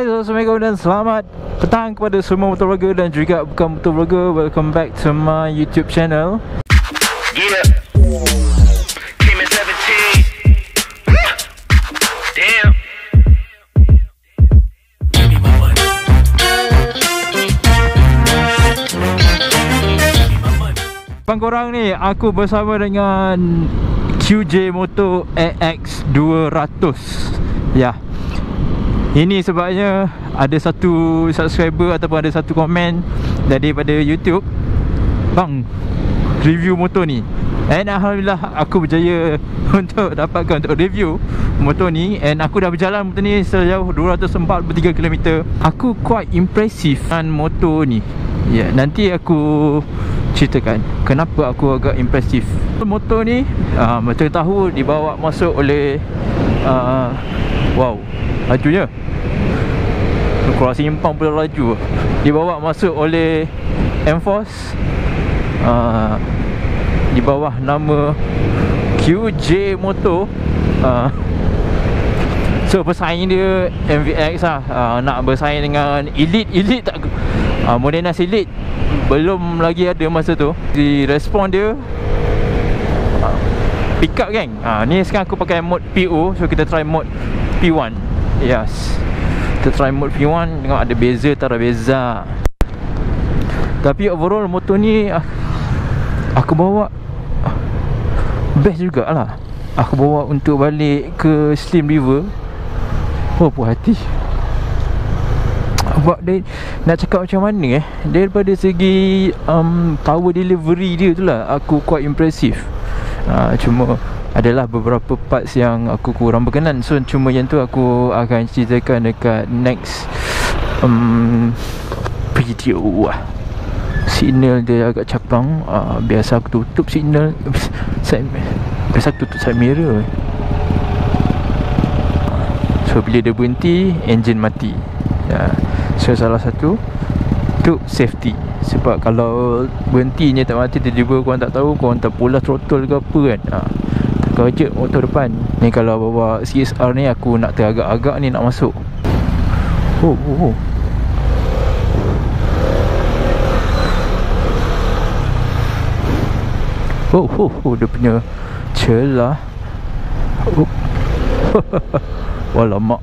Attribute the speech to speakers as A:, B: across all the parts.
A: Hai, Assalamualaikum dan selamat petang kepada semua motovlogger dan juga bukan motovlogger. Welcome back to my YouTube channel.
B: Yeah. Came in 17. Damn. Give me my money.
A: Bang korang ni, aku bersama dengan QJ Moto AX 200. Ya. Ini sebabnya ada satu subscriber ataupun ada satu komen daripada YouTube, bang, review motor ni. And Alhamdulillah aku berjaya untuk dapatkan untuk review motor ni. And aku dah berjalan motor ni sejauh 243 km. Aku quite impressive dengan motor ni. Ya, nanti aku ceritakan kenapa aku agak impressive. Motor ni macam tahu dibawa masuk oleh wow, lajunya kurang simpang pula laju. Dibawa masuk oleh M-Force di bawah nama QJ Moto. So pesaing dia MVX lah. Nak bersaing dengan Elite tak, Modenas Elite belum lagi ada masa tu. Di respon dia pick up geng. Ni sekarang aku pakai mode PO. So kita try mode P1. Yes, kita try mode P1. Tengok ada beza tak ada beza. Tapi overall motor ni aku bawa best jugalah. Aku bawa untuk balik ke Slim River. Oh, puas hati. Sebab dia, nak cakap macam mana daripada segi power delivery dia tu lah, aku quite impressive. Cuma adalah beberapa parts yang aku kurang berkenan. So cuma yang tu aku akan ceritakan dekat next video. Signal dia agak capang. Biasa aku tutup signal, biasa aku tutup side mirror. So bila dia berhenti, engine mati. So salah satu tu safety. Sebab kalau berhentinya tak mati, tiba-tiba korang tak tahu, korang terpulas throttle ke apa kan, terkejut motor depan. Ni kalau bawa CSR ni, aku nak teragak-agak ni nak masuk. Oh. Oh, dia punya celah. Walamak.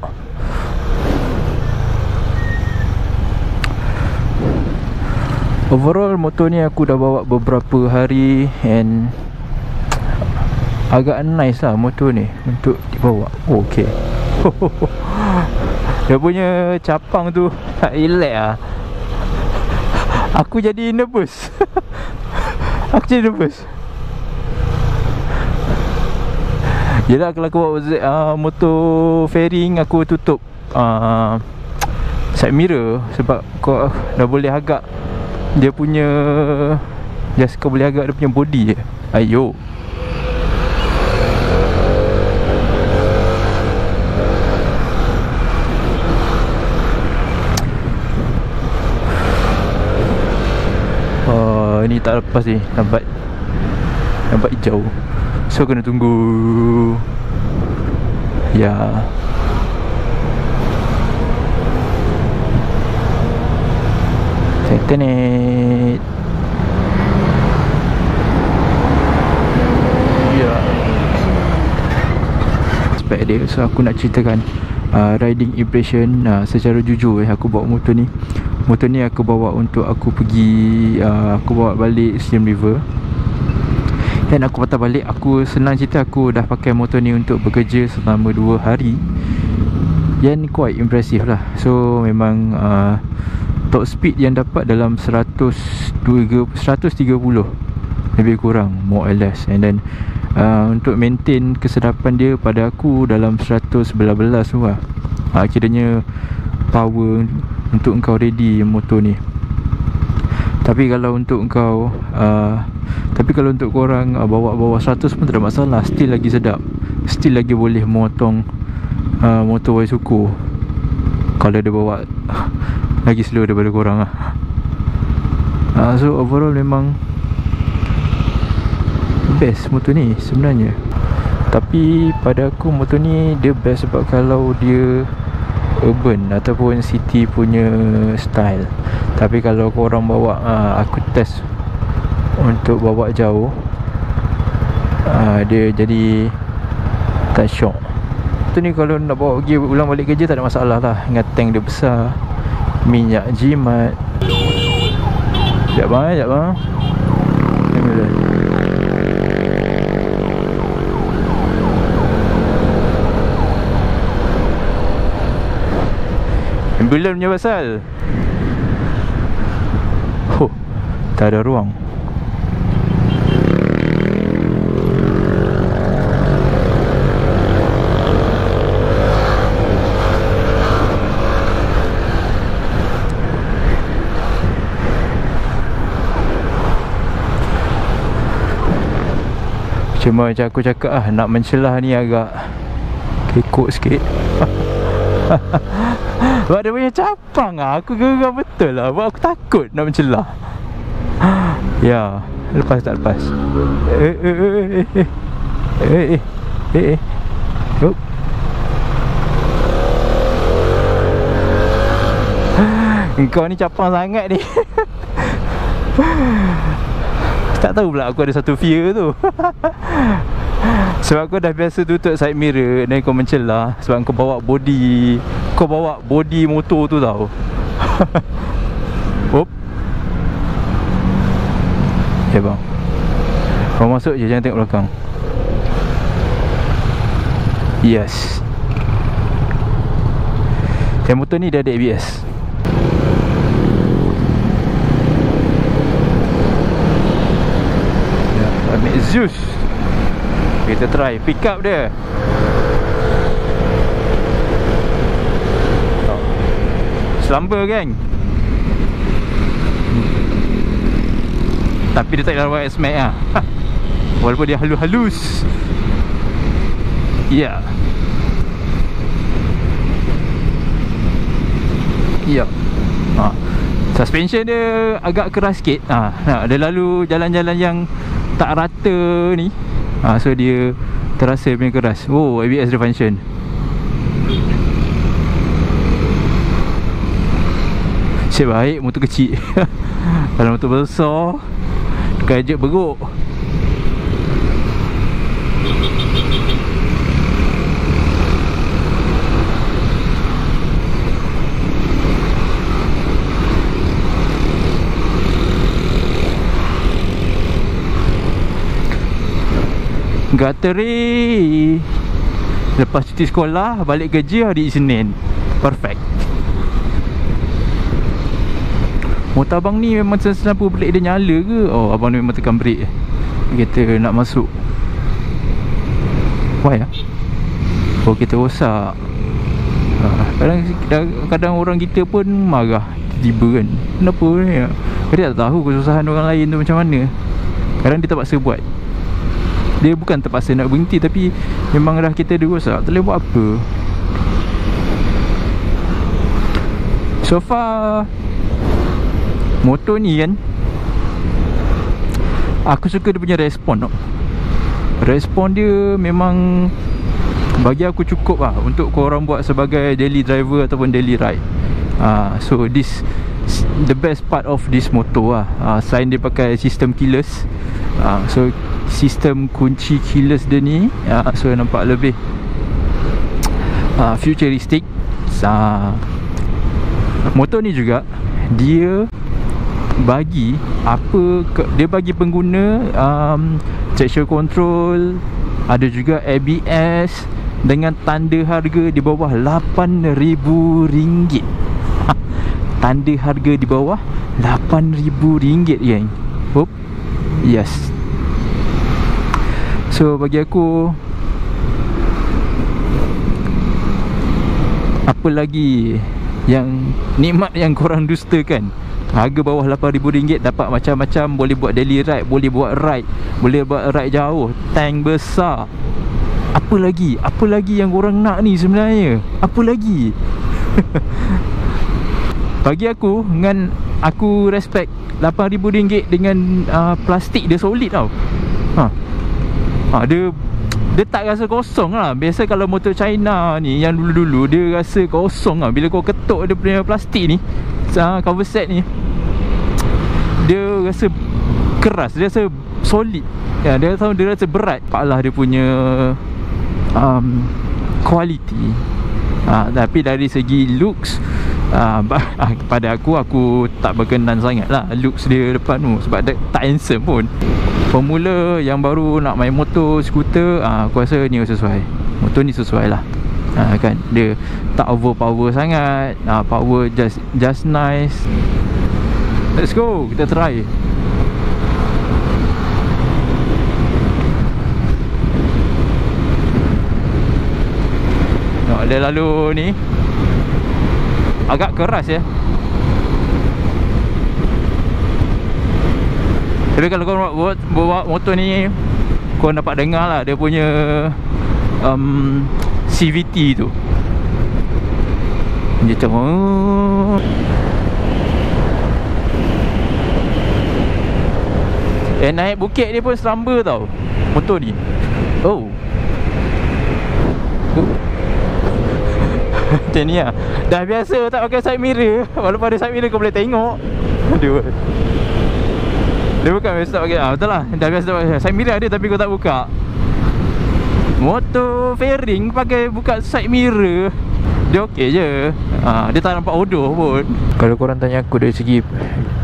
A: Overall motor ni aku dah bawa beberapa hari and agak nice lah motor ni untuk dibawa. Oh, okay. Dia punya capang tu tak relax lah. Aku jadi nervous. Aku jadi nervous. Yelah, kalau aku bawa motor fairing, aku tutup side mirror. Sebab kau dah boleh agak dia punya, just kau boleh agak dia punya body je. Ayo. Ini tak lepas ni. Nampak hijau. So kena tunggu. Ya. Tenet. Ya. Spek dia. So aku nak ceritakan riding impression secara jujur. Aku bawa motor ni. Motor ni aku bawa untuk aku pergi, aku bawa balik Slim River. Dan aku patah balik. Aku senang cerita, aku dah pakai motor ni untuk bekerja selama 2 hari. Yang quite impressive lah. So memang top speed yang dapat dalam 130 lebih kurang, more or less. And then untuk maintain kesedapan dia pada aku dalam 119 tu lah. Kiranya power untuk engkau ready motor ni. Tapi kalau untuk engkau untuk korang bawa 100 pun tak ada masalah. Still lagi sedap. Still lagi boleh motong motor Waisuku. Kalau dia bawa lagi slow daripada korang lah. So overall memang best motor ni sebenarnya. Tapi pada aku motor ni dia best sebab kalau dia urban ataupun city punya style. Tapi kalau korang bawa, aku test untuk bawa jauh, dia jadi tak syok. Tu ni kalau nak bawa pergi ulang balik kerja tak ada masalah lah, dengan tank dia besar, minyak jimat. Sekejap bang, tengok dah. Ambulan punya pasal. Tak ada ruang. Cuma macam aku cakap nak mencelah ni agak kekok sikit. Sebab dia punya capang aku geram betul lah. Sebab aku takut nak mencelah. Ya, lepas tak lepas. Hop. Kau ni capang sangat ni. Tak tahu pula aku ada satu fear tu. Sebab kau dah biasa tutup side mirror dan kau mencelah. Sebab kau bawa body, kau bawa body motor tu tau. Hop. Ya bang, kau masuk je, jangan tengok belakang. Yes. Yang motor ni dah ada ABS. Ya, ambil Zeus. Kita try pick up dia. Slumber geng. Tapi dia tak lawan S-Max lah. Walaupun dia halus-halus. Ya. Ya. Suspension dia agak keras sikit. Dia lalu jalan-jalan yang tak rata ni. So dia terasa punya keras. Oh, ABS dia function. Cik baik motor kecil. Kalau motor besar kajak beruk. Gateri. Lepas cuti sekolah balik kerja hari Isnin. Perfect. Motor abang ni memang senapa brake dia nyala ke? Oh, abang ni memang tekan brake. Kita nak masuk. Why lah? Oh, kita rosak. Kadang orang kita pun marah tiba kan. Kenapa ni? Dia tak tahu kesusahan orang lain tu macam mana. Kadang dia terpaksa buat. Dia bukan terpaksa nak berhenti, tapi memang dah kita dia rosak. Tak boleh buat apa. So far motor ni kan, aku suka dia punya respon tau. Respon dia memang bagi aku cukup lah untuk korang buat sebagai daily driver ataupun daily ride. So this the best part of this motor lah. Selain dia pakai sistem keyless, so sistem kunci keyless dia ni, so nampak lebih futuristic. Motor ni juga dia bagi dia bagi pengguna traction control, ada juga ABS dengan tanda harga di bawah RM8,000. Tanda harga di bawah RM8,000 geng. Hop. Yes. So bagi aku, apa lagi yang nikmat yang korang dustakan? Harga bawah RM8,000 dapat macam-macam. Boleh buat daily ride, boleh buat ride, boleh buat ride jauh, tank besar. Apa lagi? Apa lagi yang korang nak ni sebenarnya? Apa lagi? Bagi aku, dengan aku respect RM8,000 dengan plastik dia solid tau. Dia dia tak rasa kosong lah. Biasa kalau motor China ni yang dulu-dulu dia rasa kosong lah. Bila kau ketuk dia punya plastik ni, cover set ni, dia rasa keras, dia rasa solid ya, dia rasa berat. Taklah dia punya quality. Tapi dari segi looks, pada aku tak berkenan sangat lah looks dia depan tu, sebab dia tak handsome pun. Pemula yang baru nak main motor, skuter, aku rasa ni sesuai. Motor ni sesuai lah. Kan dia tak overpower sangat, power just nice. Let's go, kita try. Dia lalu ni agak keras ya. Tapi kalau kau bawa motor ni, kau dapat dengar lah dia punya CVT tu. Dia macam naik bukit dia pun selamba tau motor ni. Macam ni lah. Dah biasa tak pakai side mirror. Walaupun ada side mirror kau boleh tengok. Aduh. Dia bukan biasa tak pakai. Betul lah, dah biasa tak pakai side mirror ada tapi kau tak buka. Motor fairing pakai buka side mirror, dia okey je. Dia tak nampak hodoh pun. Kalau korang tanya aku dari segi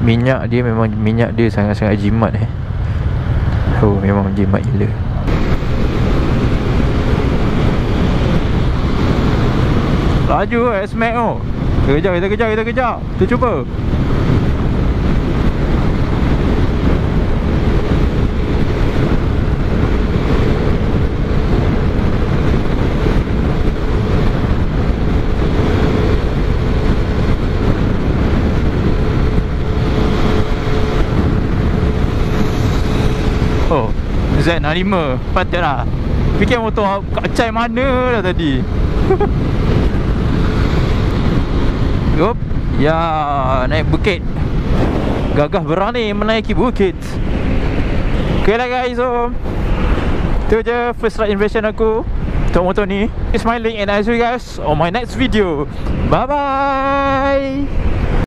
A: minyak dia, memang minyak dia sangat-sangat jimat memang jimat gila. Laju S-Max tu. Kita kejar. Kita cuba. Z65. Patutlah. Fikir motor kacai mana dah tadi. Yup. Ya, naik bukit. Gagah berani menaiki bukit. Okay lah guys, so itu je first ride impression aku untuk motor ni. Smiling and I'll see you guys on my next video. Bye bye.